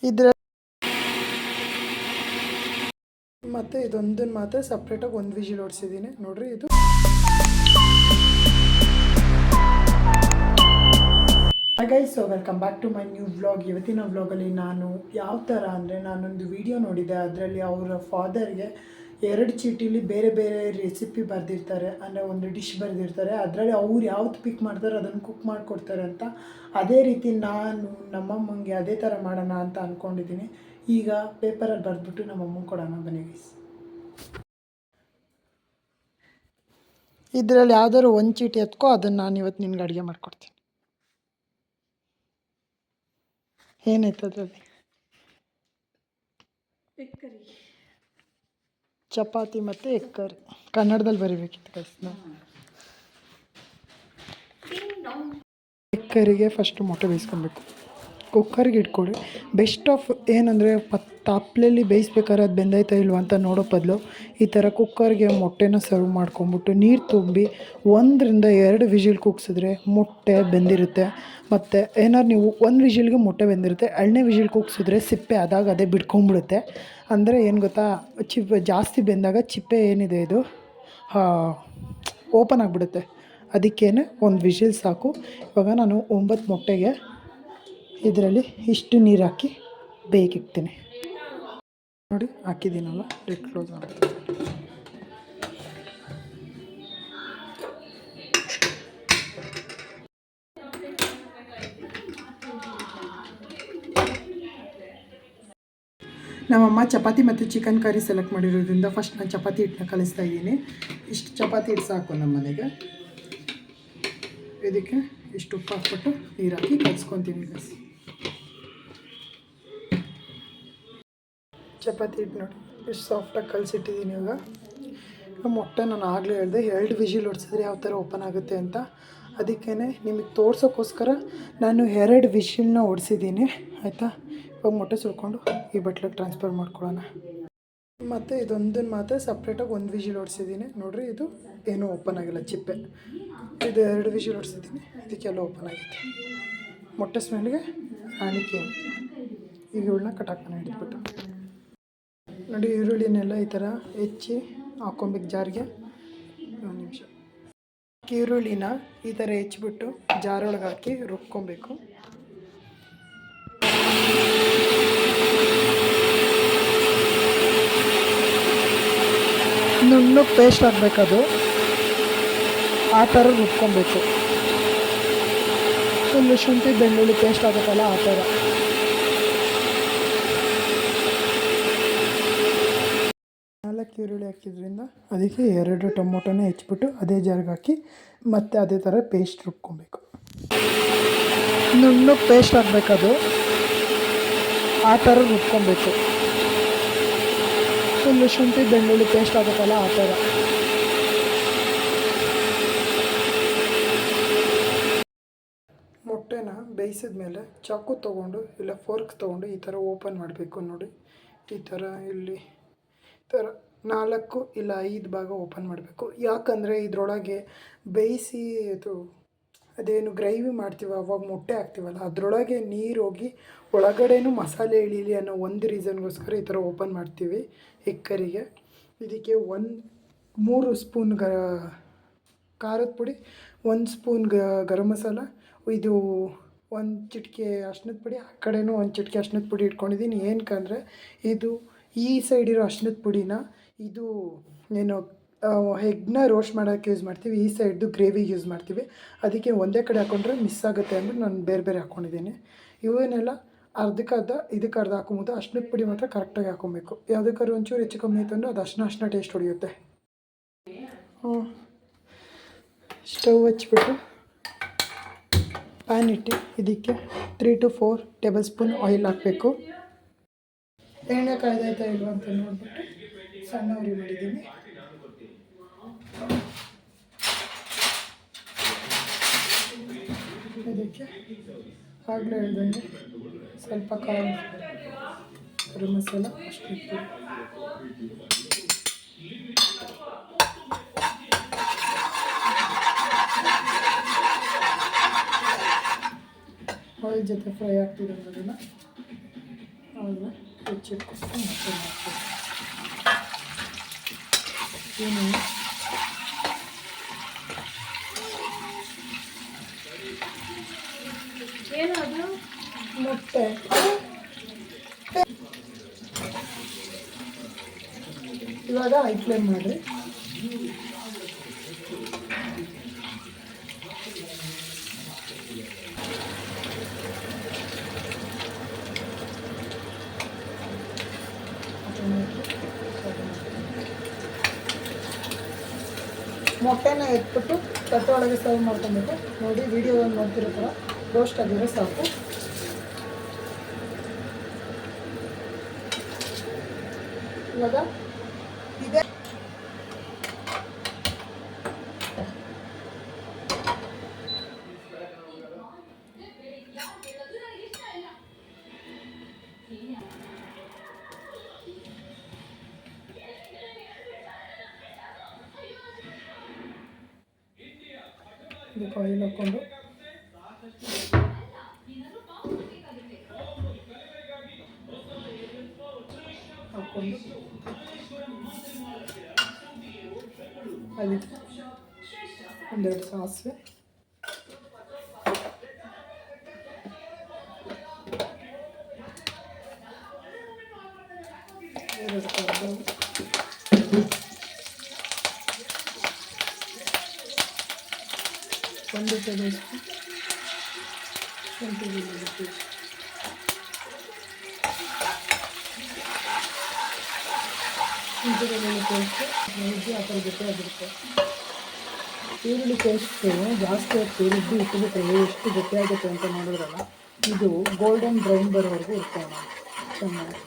ಇದ್ರ ಮತ್ತು ಇದೊಂದನ್ನು ಮಾತ್ರ ಸಪ್ರೇಟಾಗಿ ಒಂದು ವಿಜಿಲ್ ಹೊಡ್ಸಿದ್ದೀನಿ ನೋಡಿರಿ. ಇದು guys, welcome back to my new vlog. ಇವತ್ತಿನ ವ್ಲಾಗಲ್ಲಿ ನಾನು ಯಾವ ಥರ ಅಂದರೆ, ನಾನೊಂದು ವಿಡಿಯೋ ನೋಡಿದ್ದೆ. ಅದರಲ್ಲಿ ಅವರ ಫಾದರ್ಗೆ 2 ಚೀಟಿಲಿ ಬೇರೆ ಬೇರೆ ರೆಸಿಪಿ ಬರೆದಿರ್ತಾರೆ, ಅಂದರೆ ಒಂದು ಡಿಶ್ ಬರೆದಿರ್ತಾರೆ. ಅದರಲ್ಲಿ ಅವ್ರು ಯಾವ್ದು ಪಿಕ್ ಮಾಡ್ತಾರೆ ಅದನ್ನು ಕುಕ್ ಮಾಡಿಕೊಡ್ತಾರೆ ಅಂತ. ಅದೇ ರೀತಿ ನಾನು ನಮ್ಮಮ್ಮಂಗೆ ಅದೇ ಥರ ಮಾಡೋಣ ಅಂತ ಅಂದ್ಕೊಂಡಿದ್ದೀನಿ. ಈಗ ಪೇಪರಲ್ಲಿ ಬರೆದ್ಬಿಟ್ಟು ನಮ್ಮಮ್ಮಂಗೆ ಕೊಡೋಣ ಬನ್ನಿ ಗೈಸ್. ಇದರಲ್ಲಿ ಯಾವ್ದಾದ್ರು ಒಂದು ಚೀಟಿ ಎತ್ಕೋ, ಅದನ್ನು ನಾನು ಇವತ್ತು ನಿನ್ಗೆ ಅಡುಗೆ ಮಾಡಿಕೊಡ್ತೀನಿ. ಏನೈತೆ ಅದರಲ್ಲಿ? ಎಗ್ ಕರಿ, ಚಪಾತಿ ಮತ್ತು ಎಗ್ ಕರಿ. ಕನ್ನಡದಲ್ಲಿ ಬರಿಬೇಕಿತ್ತು ಗೈಸ್. ಎಗ್ ಕರಿಗೆ ಫಸ್ಟು ಮೊಟ್ಟೆ ಬೇಯಿಸ್ಕೊಬೇಕು. ಕುಕ್ಕರ್ಗೆ ಇಟ್ಕೊಳ್ಳಿ. ಬೆಸ್ಟ್ ಆಫ್ ಏನಂದರೆ, ತಪ್ಪಲೆಯಲ್ಲಿ ಬೇಯಿಸ್ಬೇಕಾದ್ರೆ ಅದು ಬೆಂದೈತಾ ಇಲ್ವ ಅಂತ ನೋಡೋ ಬದಲು ಈ ಥರ ಕುಕ್ಕರ್ಗೆ ಮೊಟ್ಟೆನ ಸರ್ವ್ ಮಾಡ್ಕೊಂಬಿಟ್ಟು ನೀರು ತುಂಬಿ 1-2 ವಿಜಿಲ್ ಕೂಗ್ಸಿದ್ರೆ ಮೊಟ್ಟೆ ಬೆಂದಿರುತ್ತೆ. ಮತ್ತು ಏನಾದ್ರು ನೀವು 1 ವಿಜಿಲ್ಗೆ ಮೊಟ್ಟೆ ಬೆಂದಿರುತ್ತೆ, 2ನೇ ವಿಜಿಲ್ ಕೂಗ್ಸಿದ್ರೆ ಸಿಪ್ಪೆ ಅದೇ ಬಿಡ್ಕೊಂಬಿಡುತ್ತೆ. ಅಂದರೆ ಏನು ಗೊತ್ತಾ, ಜಾಸ್ತಿ ಬೆಂದಾಗ ಚಿಪ್ಪೆ ಏನಿದೆ ಇದು ಓಪನ್ ಆಗಿಬಿಡುತ್ತೆ. ಅದಕ್ಕೇ 1 ವಿಜಿಲ್ ಸಾಕು. ಇವಾಗ ನಾನು 9 ಮೊಟ್ಟೆಗೆ ಇದರಲ್ಲಿ ಇಷ್ಟು ನೀರು ಹಾಕಿ ಬೇಯಿಕ್ತೀನಿ. ನೋಡಿ ಹಾಕಿದ್ದೀನಲ್ಲ, ಲಿಡ್ ಕ್ಲೋಸ್ ಆಗುತ್ತೆ. ನಮ್ಮಮ್ಮ ಚಪಾತಿ ಮತ್ತು ಚಿಕನ್ ಕರಿ ಸೆಲೆಕ್ಟ್ ಮಾಡಿರೋದ್ರಿಂದ ಫಸ್ಟ್ ನಾನು ಚಪಾತಿ ಹಿಟ್ಟನ್ನ ಕಲಿಸ್ತಾ ಇದ್ದೀನಿ. ಇಷ್ಟು ಚಪಾತಿ ಹಿಟ್ಟು ಸಾಕು ನಮ್ಮ ಮನೆಗೆ. ಇದಕ್ಕೆ ಇಷ್ಟು ಉಪ್ಪು ಹಾಕ್ಬಿಟ್ಟು ನೀರು ಹಾಕಿ ಕಲಿಸ್ಕೊತೀನಿ ಗೈಸ್. ಚಪಾತಿ ಹಿಟ್ಟು ನೋಡಿ ಎಷ್ಟು ಸಾಫ್ಟಾಗಿ ಕಲಿಸಿಟ್ಟಿದ್ದೀನಿ. ಇವಾಗ ಮೊಟ್ಟೆ ನಾನು ಆಗಲೇ ಹೇಳಿದೆ 2 ವಿಜಿಲ್ ಹೊಡ್ಸಿದ್ರೆ ಯಾವ ಥರ ಓಪನ್ ಆಗುತ್ತೆ ಅಂತ. ಅದಕ್ಕೇ ನಿಮಗೆ ತೋರ್ಸೋಕ್ಕೋಸ್ಕರ ನಾನು 2 ವಿಜಿಲ್ನ ಹೊಡ್ಸಿದ್ದೀನಿ, ಆಯಿತಾ. ಇವಾಗ ಮೊಟ್ಟೆ ಸುಳ್ಕೊಂಡು ಈ ಬಟ್ಲಿಗೆ ಟ್ರಾನ್ಸ್ಫರ್ ಮಾಡ್ಕೊಳ್ಳೋಣ. ಮತ್ತು ಇದೊಂದನ್ನು ಮಾತ್ರ ಸಪ್ರೇಟಾಗಿ 1 ವಿಜಿಲ್ ಹೊಡ್ಸಿದ್ದೀನಿ ನೋಡಿರಿ. ಇದು ಏನೂ ಓಪನ್ ಆಗಿಲ್ಲ ಚಿಪ್ಪೆ. ಇದು 2 ವಿಜಿಲ್ ಹೊಡ್ಸಿದ್ದೀನಿ, ಇದಕ್ಕೆಲ್ಲ ಓಪನ್ ಆಗಿದೆ. ಮೊಟ್ಟೆ ಸ್ಮೆಲ್ಗೆ ಆಣಿಕೆ. ಈಗ ಇವಳನ್ನ ಕಟಾಕ್ತಾನೆ ಹಿಡಿದ್ಬಿಟ್ಟು ನೋಡಿ. ಈರುಳ್ಳಿನೆಲ್ಲ ಈ ಥರ ಹೆಚ್ಚಿ ಹಾಕ್ಕೊಬೇಕು ಜಾರಿಗೆ. 1 ನಿಮಿಷ. ಈರುಳ್ಳಿನ ಈ ಥರ ಹೆಚ್ಚಿಬಿಟ್ಟು ಜಾರೊಳಗೆ ಹಾಕಿ ರುಬ್ಕೊಬೇಕು. ನುಣ್ಣಗೆ ಪೇಸ್ಟ್ ಆಗಬೇಕದು, ಆ ಥರ ರುಬ್ಕೊಬೇಕು. ಫುಲ್ಲು ಶುಂಠಿ ಬೆಳ್ಳುಳ್ಳಿ ಪೇಸ್ಟ್ ಆಗುತ್ತಲ್ಲ ಆ ಥರ. ಈರುಳ್ಳಿ ಹಾಕಿದ್ರಿಂದ ಅದಕ್ಕೆ 2 ಟೊಮೊಟೊನ ಹೆಚ್ಚಿಬಿಟ್ಟು ಅದೇ ಜಾರ್ಗೆ ಹಾಕಿ ಮತ್ತು ಅದೇ ಥರ ಪೇಸ್ಟ್ ರುಬ್ಕೊಬೇಕು. ನುಣ್ಣಗೆ ಪೇಸ್ಟ್ ಆಗಬೇಕದು, ಆ ಥರ ರುಬ್ಕೊಬೇಕು. ಫುಲ್ಲು ಶುಂಠಿ ಬೆಳ್ಳುಳ್ಳಿ ಪೇಸ್ಟ್ ಆಗುತ್ತಲ್ಲ ಆ ಥರ. ಮೊಟ್ಟೆನ ಬೇಯಿಸಿದ ಮೇಲೆ ಚಾಕು ತೊಗೊಂಡು ಇಲ್ಲ ಫೋರ್ಕ್ ತೊಗೊಂಡು ಈ ಥರ ಓಪನ್ ಮಾಡಬೇಕು ನೋಡಿ. ಈ ಥರ ಇಲ್ಲಿ ಈ ಥರ 4 ಇಲ್ಲ 5 ಭಾಗ ಓಪನ್ ಮಾಡಬೇಕು. ಯಾಕಂದರೆ ಇದರೊಳಗೆ ಬೇಯಿಸಿ ಅದೇನು ಗ್ರೇವಿ ಮಾಡ್ತೀವಿ ಅವಾಗ ಮೊಟ್ಟೆ ಹಾಕ್ತೀವಲ್ಲ, ಅದರೊಳಗೆ ನೀರು ಹೋಗಿ ಒಳಗಡೆನೂ ಮಸಾಲೆ ಇಳೀಲಿ ಅನ್ನೋ ಒಂದು ರೀಸನ್ಗೋಸ್ಕರ ಈ ಥರ ಓಪನ್ ಮಾಡ್ತೀವಿ ಎಗ್ ಕರಿಗೆ. ಇದಕ್ಕೆ 3 ಸ್ಪೂನ್ ಖಾರದ ಪುಡಿ, 1 ಸ್ಪೂನ್ ಗರಂ ಮಸಾಲ, ಇದು 1 ಚಿಟಿಕೆ ಅರ್ಶಿನದ ಪುಡಿ, ಆ ಕಡೆನೂ 1 ಚಿಟಿಕೆ ಅರ್ಶಿನದ ಪುಡಿ ಇಟ್ಕೊಂಡಿದ್ದೀನಿ. ಏನಕ್ಕಂದರೆ ಇದು ಈ ಸೈಡ್ ಇರೋ ಅರ್ಶಿನದ ಪುಡಿನ ಇದು ಏನು ಎಗ್ನ ರೋಸ್ಟ್ ಮಾಡೋಕ್ಕೆ ಯೂಸ್ ಮಾಡ್ತೀವಿ, ಈ ಸೈಡ್ದು ಗ್ರೇವಿಗೆ ಯೂಸ್ ಮಾಡ್ತೀವಿ. ಅದಕ್ಕೆ ಒಂದೇ ಕಡೆ ಹಾಕ್ಕೊಂಡ್ರೆ ಮಿಸ್ ಆಗುತ್ತೆ ಅಂದ್ಬಿಟ್ಟು ನಾನು ಬೇರೆ ಬೇರೆ ಹಾಕ್ಕೊಂಡಿದ್ದೀನಿ. ಇವನ್ನೆಲ್ಲ ಅರ್ಧಕ್ಕರ್ಧ ಇದಕ್ಕೆ ಹಾಕೊಂಬೋದು. ಅರ್ಶಿನದ ಪುಡಿ ಮಾತ್ರ ಕರೆಕ್ಟಾಗಿ ಹಾಕ್ಕೊಬೇಕು. ಯಾವುದಕ್ಕಾದ್ರೂ ಒಂಚೂರು ಹೆಚ್ಚು ಕಮ್ಮಿ ಆಯಿತು ಅಂದರೆ ಅದು ಅರ್ಶಿನ ಟೇಸ್ಟ್ ಹೊಡೆಯುತ್ತೆ. ಸ್ಟವ್ ಹಚ್ಬಿಟ್ಟು ಪ್ಯಾನ್ ಇಟ್ಟು ಇದಕ್ಕೆ 3 to 4 ಟೇಬಲ್ ಸ್ಪೂನ್ ಆಯಿಲ್ ಹಾಕಬೇಕು. ಎಣ್ಣೆ ಕಾಯ್ದಾಯ್ತಾ ಇಲ್ವ ಅಂತ ನೋಡಿಬಿಟ್ಟು ಸಣ್ಣ ಉರಿ ಮಾಡಿದ್ದೀನಿ. ಇದಕ್ಕೆ ಆಗಲೇ ಹೇಳ್ದಂಗೆ ಸ್ವಲ್ಪ ಗರಂ ಮಸಾಲ ಅಷ್ಟು ಇಟ್ಟು ಆಯಿಲ್ ಜೊತೆ ಫ್ರೈ ಆಗ್ತಿರೋದನ್ನು ಆಮೇಲೆ ಹೆಚ್ಚಿಟ್ಕೊಂಡು ಮತ್ತೆ ಮಾಡ್ತೀವಿ. ಏನು ಏನದು ಮೊಟ್ಟೆ ಇವಾಗ ಹೈ ಫ್ಲೇಮ್ ಮಾಡಿರಿ. ಮೊಟ್ಟೆನ ಎತ್ಬಿಟ್ಟು ತಟ್ಟೆ ಒಳಗೆ ಸರ್ವ್ ಮಾಡ್ಕೊಬೇಕು. ನೋಡಿ ವಿಡಿಯೋದಲ್ಲಿ ನೋಡ್ತಿರೋ ಥರ ರೋಸ್ಟ್ ಆಗಿದ್ರೆ ಸಾಕು. ಇವಾಗ ಇದೆ ಇದಕ್ಕೆ ಆಯಿಲ್ ಹಾಕ್ಕೊಂಡು ಅದಕ್ಕೆ ಒಂದೆರಡು ಸಾಸಿವೆ, ಎರಡು ಕರ್ಬೇವು, ಒಂದು ಟೇಬಲ್ ಸ್ಪೂನ್ ಶುಂಠಿ ಬೆಳ್ಳುಳ್ಳಿ ಪೇಸ್ಟ್, ಶುಂಠಿ ಬೆಳ್ಳುಳ್ಳಿ ಪೇಸ್ಟು ನುಗ್ಗಿ ಆ ಥರ ಗಟ್ಟಿಯಾಗಿರುತ್ತೆ. ಈರುಳ್ಳಿ ಪೇಸ್ಟು ಜಾಸ್ತಿ ಹೊತ್ತು ರುಬ್ಬಿ ಇಟ್ಬಿಟ್ರೆ ಎಷ್ಟು ಗಟ್ಟಿಯಾಗುತ್ತೆ ಅಂತ ನೋಡಿದ್ರಲ್ಲ, ಇದು ಗೋಲ್ಡನ್ ಬ್ರೌನ್ ಬರೋವರೆಗೂ ಇರ್ತಾವೆ ಚೆನ್ನಾಗಿ.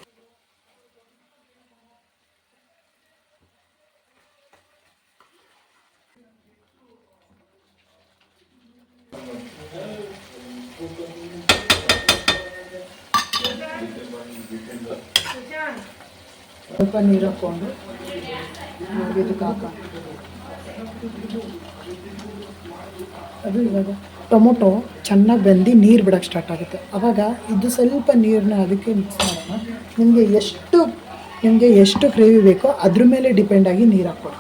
ಸ್ವಲ್ಪ ನೀರು ಹಾಕ್ಕೊಂಡು ಇದಕ್ಕೆ ಹಾಕೋಣ. ಅದು ಇವಾಗ ಟೊಮೊಟೊ ಚೆನ್ನಾಗಿ ಬೆಂದು ನೀರು ಬಿಡೋಕ್ಕೆ ಸ್ಟಾರ್ಟ್ ಆಗುತ್ತೆ. ಆವಾಗ ಇದು ಸ್ವಲ್ಪ ನೀರನ್ನ ಅದಕ್ಕೆ ಮಿಕ್ಸ್ ಮಾಡೋಣ. ನಿಮಗೆ ಎಷ್ಟು ಗ್ರೇವಿ ಬೇಕೋ ಅದ್ರ ಮೇಲೆ ಡಿಪೆಂಡ್ ಆಗಿ ನೀರು ಹಾಕ್ಕೊಳ್ಳಿ.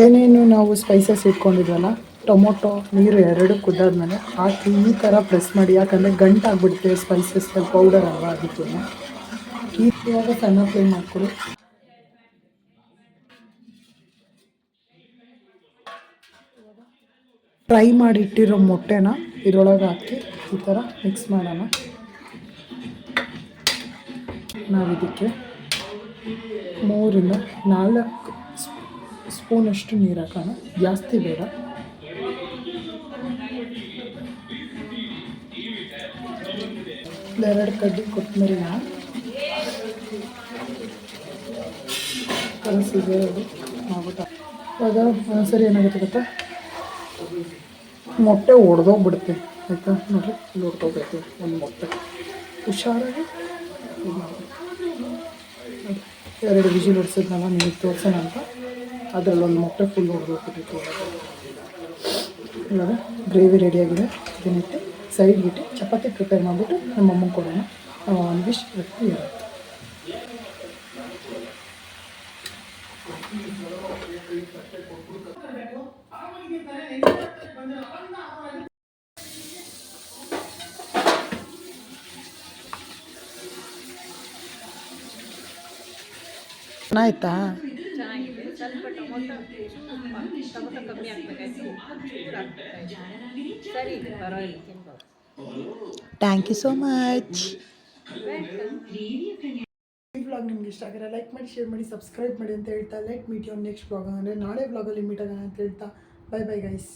ಏನೇನು ನಾವು ಸ್ಪೈಸಸ್ ಇಟ್ಕೊಂಡಿದ್ವಲ್ಲ, ಟೊಮೊಟೊ ನೀರು ಎರಡು ಕುದ್ದಾದ್ಮೇಲೆ ಹಾಕಿ ಈ ಥರ ಪ್ರೆಸ್ ಮಾಡಿ, ಯಾಕಂದರೆ ಗಂಟಾಗ್ಬಿಡುತ್ತೆ ಸ್ಪೈಸಸ್ ಪೌಡರ್ ಅಲ್ವಾ, ಅದಕ್ಕೆ ಇವಾಗ ಸಣ್ಣ ಫ್ಲೇಮ್ ಮಾಡ್ಕೊಳ್ಳಿ. ಫ್ರೈ ಮಾಡಿ ಇಟ್ಟಿರೋ ಮೊಟ್ಟೆನ ಇದರೊಳಗೆ ಹಾಕಿ ಈ ಥರ ಮಿಕ್ಸ್ ಮಾಡೋಣ. ನಾವಿದಕ್ಕೆ 3 ಇಂದ 4 ಸ್ಪೂನಷ್ಟು ನೀರು ಹಾಕೋಣ, ಜಾಸ್ತಿ ಬೇಡ. ಎರಡು ಕಡ್ಡಿ ಕೊತ್ತಂಬರಿನ ಕಲಸಿದೆ ಅದು ಮಾಡ್ಬಿಟ್ಟು ಇವಾಗ ಒಂದ್ಸರಿ ಏನಾಗುತ್ತೆ ಗೊತ್ತಾ, ಮೊಟ್ಟೆ ಒಡೆದೋಗ್ಬಿಡುತ್ತೆ ಆಯಿತಾ. ನೋಡಿರಿ ಇಲ್ಲಿ ಹೊಡ್ದೋಗ್ಬೇಕು ಒಂದು ಮೊಟ್ಟೆ. ಹುಷಾರಾಗಿ ಇದು ಮಾಡಬೇಕು. 2 ವಿಜಿಲ್ ಹೊಡ್ಸಿದ್ನಲ್ಲ ನಿಮಗೆ ತೋರಿಸೋಣ ಅಂತ, ಅದರಲ್ಲಿ ಒಂದು ಮೊಟ್ಟೆ ಫುಲ್ ಹೊಡೆದೋಗ್ಬಿಟ್ಟಿತ್ತು. ಇವಾಗ ಗ್ರೇವಿ ರೆಡಿಯಾಗಿದೆ. ಇದನ್ನಿಟ್ಟು ಸೈಡ್ಗಿಟ್ಟು ಚಪಾತಿ ಪ್ರಿಪೇರ್ ಮಾಡಿಬಿಟ್ಟು ನಮ್ಮ ಅಮ್ಮಂಗೆ ಕೊಡೋಣ. ಒಂದಿಷ್ಟು ರೊಟ್ಟಿ ಇರುತ್ತೆ. ಆಯ್ತಾ? ಸ್ವಲ್ಪ ಟೊಮೊಟೊ ಕಮ್ಮಿ ಹಾಕ್ಬೇಕಾಯ್ತು, ಸರಿ ಪರವಾಗಿಲ್ಲ, ತಿನ್ಬೋದು. Thank you so much. ಈ ವ್ಲಾಗ್ ನಿಮ್ಗೆ ಇಷ್ಟ ಆಗಿರೋ ಲೈಕ್ ಮಾಡಿ, ಶೇರ್ ಮಾಡಿ, ಸಬ್ಸ್ಕ್ರೈಬ್ ಮಾಡಿ ಅಂತ ಹೇಳ್ತಾ let meet you next vlog. ಅಂದರೆ ನಾಳೆ ವ್ಲಾಗಲ್ಲಿ ಮೀಟ್ ಆಗೋಣ ಅಂತ ಹೇಳ್ತಾ ಬೈ ಬೈ ಗೈಸ್.